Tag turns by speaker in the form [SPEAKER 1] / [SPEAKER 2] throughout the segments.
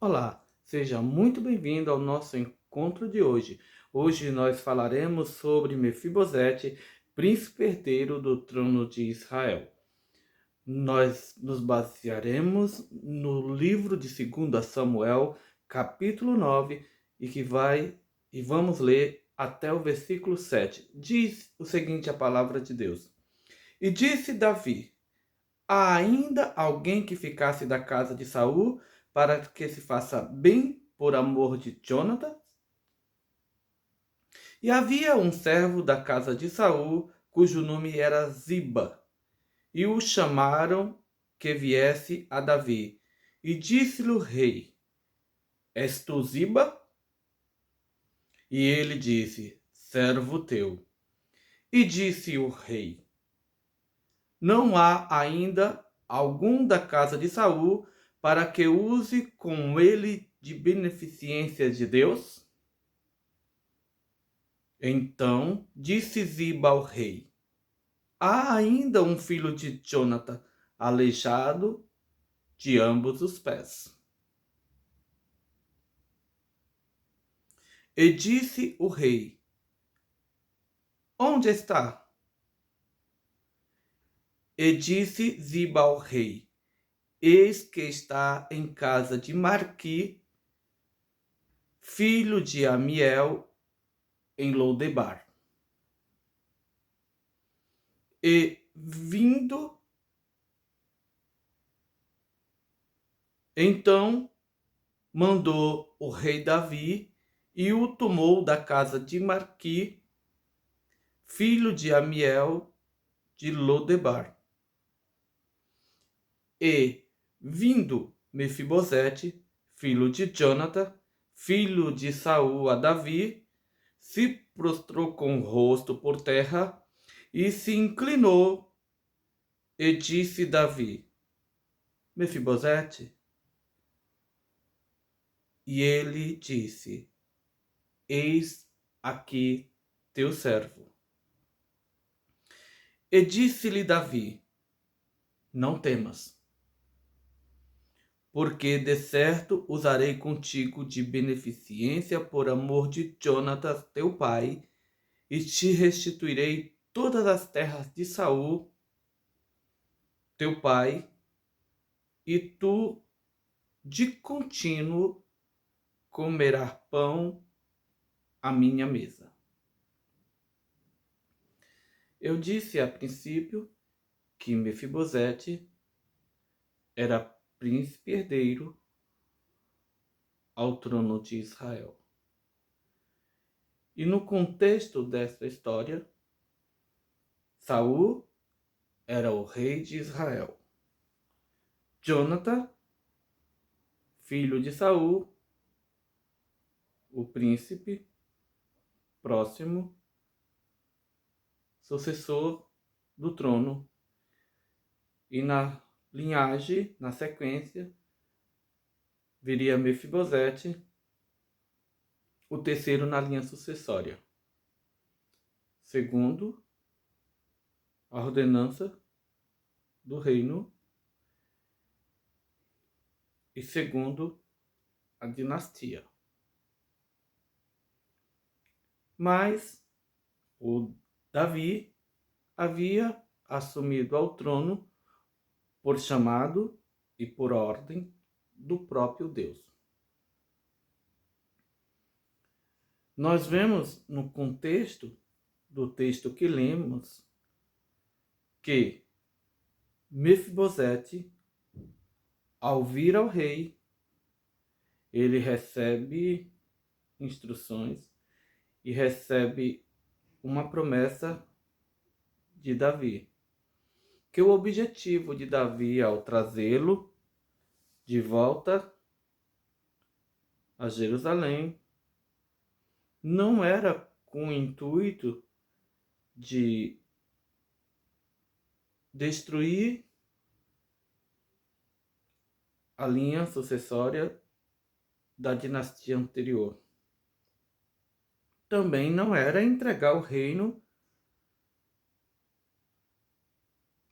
[SPEAKER 1] Olá, seja muito bem-vindo ao nosso encontro de hoje. Hoje nós falaremos sobre Mefibosete, príncipe herdeiro do trono de Israel. Nós nos basearemos no livro de 2 Samuel, capítulo 9, e vamos ler até o versículo 7. Diz o seguinte a palavra de Deus: E disse Davi: Há ainda alguém que ficasse da casa de Saul para que se faça bem por amor de Jonathan? E havia um servo da casa de Saul, cujo nome era Ziba, e o chamaram que viesse a Davi. E disse-lhe o rei: És tu Ziba? E ele disse: Servo teu. E disse o rei: Não há ainda algum da casa de Saul para que use com ele de beneficência de Deus? Então disse Ziba ao rei: Há ainda um filho de Jonathan, aleijado de ambos os pés. E disse o rei: Onde está? E disse Ziba ao rei: Eis que está em casa de Marqui, filho de Amiel, em Lodebar. E vindo, então mandou o rei Davi e o tomou da casa de Marqui, filho de Amiel, de Lodebar. E vindo Mefibosete, filho de Jonathan, filho de Saul, a Davi, se prostrou com o rosto por terra e se inclinou, e disse Davi: Mefibosete. E ele disse: Eis aqui teu servo. E disse-lhe Davi: Não temas, porque de certo usarei contigo de beneficência por amor de Jonatas teu pai, e te restituirei todas as terras de Saul teu pai, e tu de contínuo comerás pão à minha mesa. Eu disse a princípio que Mefibosete era príncipe herdeiro ao trono de Israel. E no contexto desta história, Saul era o rei de Israel. Jonathan, filho de Saul, o príncipe próximo, sucessor do trono. E na linhagem, na sequência, viria Mefibosete, o terceiro na linha sucessória, segundo a ordenança do reino e segundo a dinastia. Mas o Davi havia assumido ao trono por chamado e por ordem do próprio Deus. Nós vemos no contexto do texto que lemos que Mefibosete, ao vir ao rei, ele recebe instruções e recebe uma promessa de Davi. Que o objetivo de Davi ao trazê-lo de volta a Jerusalém não era com o intuito de destruir a linha sucessória da dinastia anterior. Também não era entregar o reino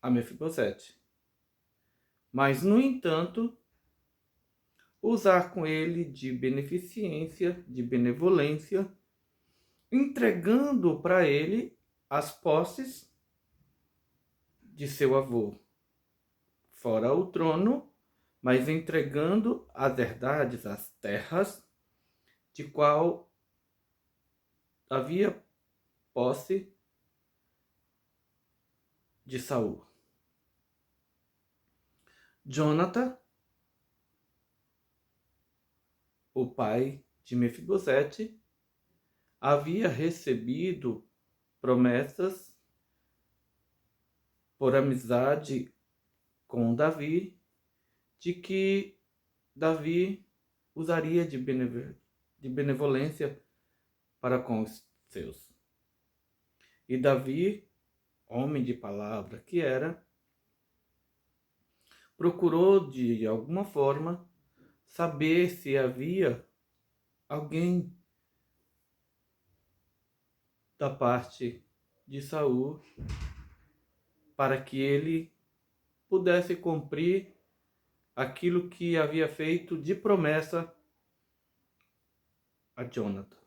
[SPEAKER 1] a Mefibosete. Mas, no entanto, usar com ele de beneficência, de benevolência, entregando para ele as posses de seu avô, fora o trono, mas entregando as herdades, as terras, de qual havia posse de Saul. Jonathan, o pai de Mefibosete, havia recebido promessas por amizade com Davi, de que Davi usaria de benevolência para com os seus. E Davi, homem de palavra que era, procurou de alguma forma saber se havia alguém da parte de Saul para que ele pudesse cumprir aquilo que havia feito de promessa a Jonathan.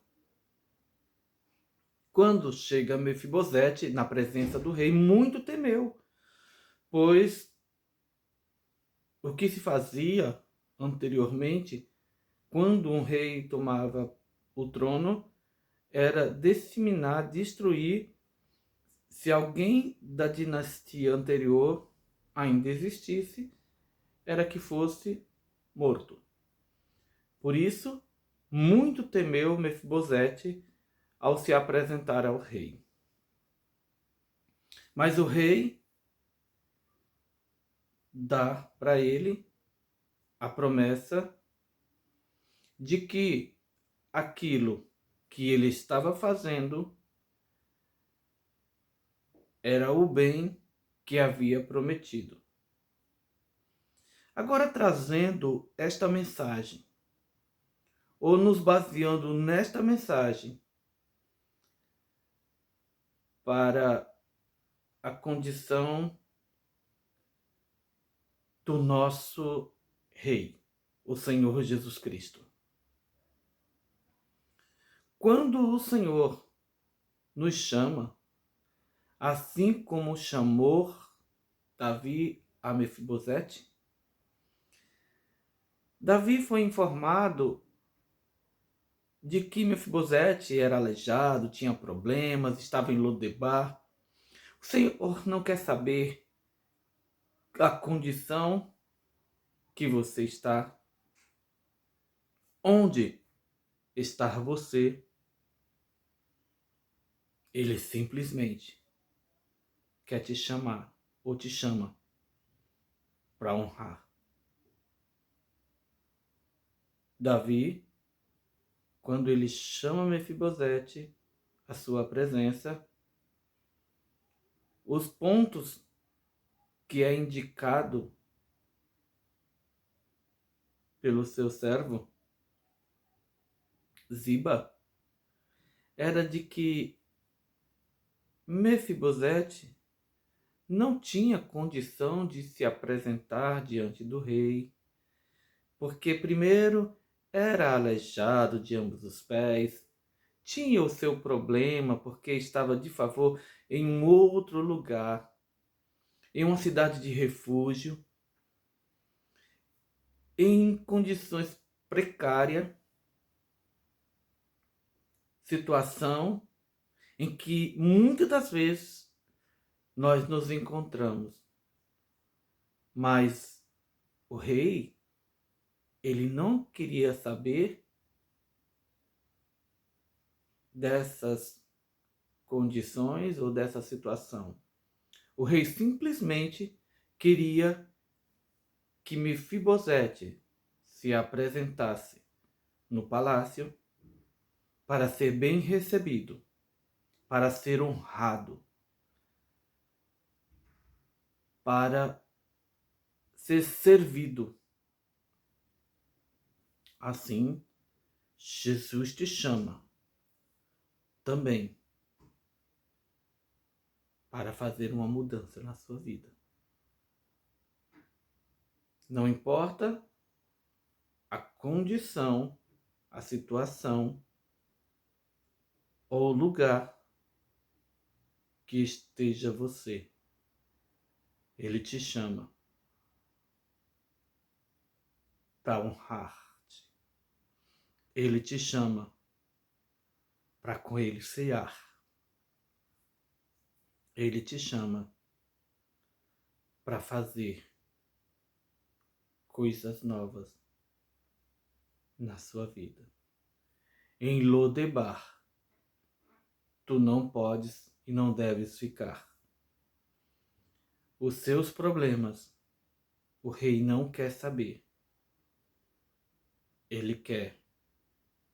[SPEAKER 1] Quando chega Mefibosete na presença do rei, muito temeu, pois o que se fazia anteriormente, quando um rei tomava o trono, era disseminar, destruir, se alguém da dinastia anterior ainda existisse, era que fosse morto. Por isso, muito temeu Mefibosete ao se apresentar ao rei. Mas o rei dá para ele a promessa de que aquilo que ele estava fazendo era o bem que havia prometido. Agora, trazendo esta mensagem, ou nos baseando nesta mensagem para a condição do nosso Rei, o Senhor Jesus Cristo. Quando o Senhor nos chama, assim como chamou Davi a Mefibosete, Davi foi informado de que Mefibosete era aleijado, tinha problemas, estava em Lodebar. O Senhor não quer saber a condição que você está, onde está você. Ele simplesmente quer te chamar ou te chama para honrar. Davi, quando ele chama Mefibosete à sua presença, os pontos que é indicado pelo seu servo Ziba era de que Mefibosete não tinha condição de se apresentar diante do rei, porque primeiro era aleijado de ambos os pés, tinha o seu problema porque estava de favor em um outro lugar, em uma cidade de refúgio, em condições precárias, situação em que muitas das vezes nós nos encontramos. Mas o rei, ele não queria saber dessas condições ou dessa situação. O rei simplesmente queria que Mefibosete se apresentasse no palácio para ser bem recebido, para ser honrado, para ser servido. Assim, Jesus te chama também para fazer uma mudança na sua vida. Não importa a condição, a situação ou lugar que esteja você. Ele te chama para honrar-te. Ele te chama para com ele cear. Ele te chama para fazer coisas novas na sua vida. Em Lodebar, tu não podes e não deves ficar. Os seus problemas, o rei não quer saber. Ele quer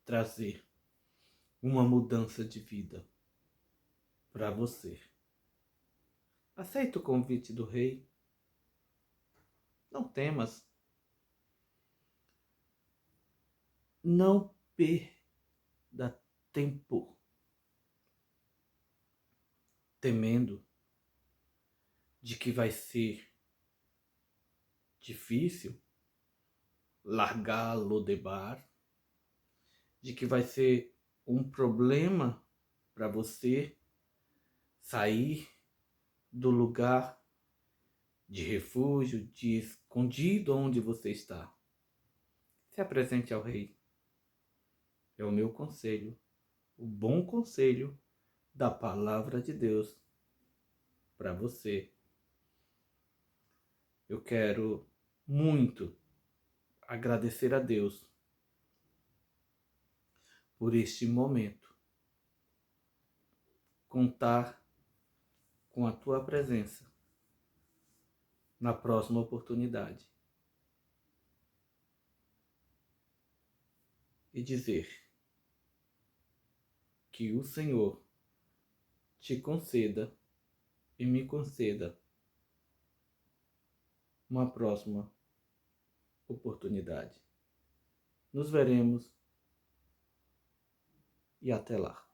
[SPEAKER 1] trazer uma mudança de vida para você. Aceita o convite do rei. Não temas. Não perda tempo temendo de que vai ser difícil largar Lodebar, de que vai ser um problema para você sair do lugar de refúgio, de escondido onde você está. Se apresente ao rei. É o meu conselho, o bom conselho da palavra de Deus para você. Eu quero muito agradecer a Deus por este momento. Contar com a tua presença na próxima oportunidade. E dizer que o Senhor te conceda e me conceda uma próxima oportunidade. Nos veremos e até lá.